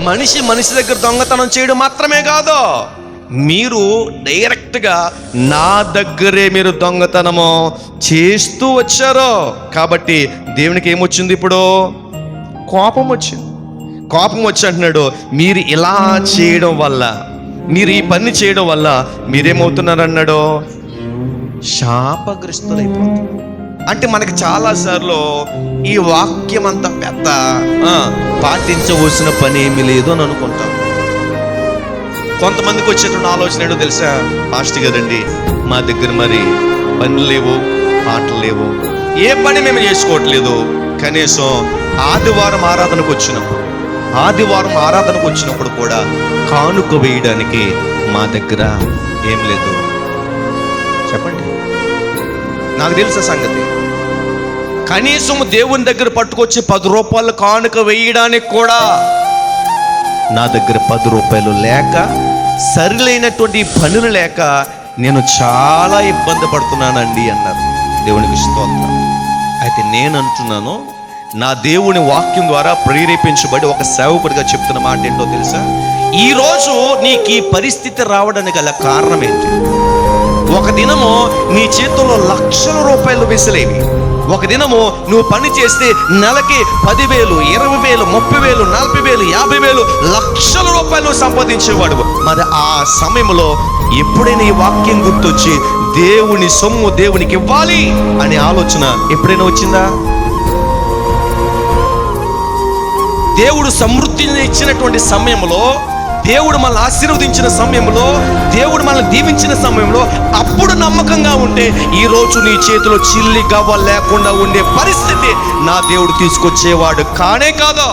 మనిషి మనిషి దగ్గర దొంగతనం చేయడం మాత్రమే కాదు, మీరు డైరెక్ట్గా నా దగ్గరే మీరు దొంగతనము చేస్తూ వచ్చారు. కాబట్టి దేవునికి ఏమొచ్చింది? ఇప్పుడు కోపం వచ్చింది. కోపం వచ్చి అంటున్నాడు, మీరు ఇలా చేయడం వల్ల, మీరు ఈ పని చేయడం వల్ల మీరేమవుతున్నారు అన్నాడు, శాపగ్రస్తులైపోతున్నారు. అంటే మనకి చాలాసార్లు ఈ వాక్యం అంత పెద్ద పాటించవలసిన పని ఏమీ లేదు అని అనుకుంటాం. కొంతమందికి వచ్చేటువంటి ఆలోచన ఏంటో తెలుసా? పాస్టర్ గారండి, మా దగ్గర మరి పనులు లేవు, పాటలు లేవు, ఏ పని మేము చేసుకోవట్లేదు. కనీసం ఆదివారం ఆరాధనకు వచ్చినప్పుడు కూడా కానుక వేయడానికి మా దగ్గర ఏం లేదు. చెప్పండి, నాకు తెలుసా సంగతి. కనీసం దేవుని దగ్గర పట్టుకొచ్చి 10 రూపాయలు కానుక వేయడానికి కూడా నా దగ్గర 10 రూపాయలు లేక, సరిలేనటువంటి పనులు లేక నేను చాలా ఇబ్బంది పడుతున్నానండి అన్నారు. దేవునికి స్తోత్రం. అయితే నేను అంటున్నాను, నా దేవుని వాక్యం ద్వారా ప్రేరేపించబడి ఒక సేవకుడిగా చెప్తున్న మాట ఏంటో తెలుసా? ఈరోజు నీకు ఈ పరిస్థితి రావడానికి గల కారణం ఏంటి? ఒక దినము నీ చేతుల్లో లక్షల రూపాయలు విసిలేవి. ఒక దినము నువ్వు పని చేస్తే నెలకి 10,000, 20,000, 30,000, 40,000, 50,000, లక్షల రూపాయలు సంపాదించేవాడు. మరి ఆ సమయంలో ఎప్పుడైనా ఈ వాక్యం గుర్తొచ్చి దేవుని సొమ్ము దేవునికి ఇవ్వాలి అనే ఆలోచన ఎప్పుడైనా వచ్చిందా? దేవుడు సమృద్ధిని ఇచ్చినటువంటి సమయంలో, దేవుడు మనల్ని ఆశీర్వదించిన సమయంలో, దేవుడు మనల్ని దీవించిన సమయంలో అప్పుడు నమ్మకంగా ఉంటే ఈరోజు నీ చేతిలో చిల్లి గవ్వ లేకుండా ఉండే పరిస్థితి నా దేవుడు తీసుకొచ్చేవాడు కానే కాదు.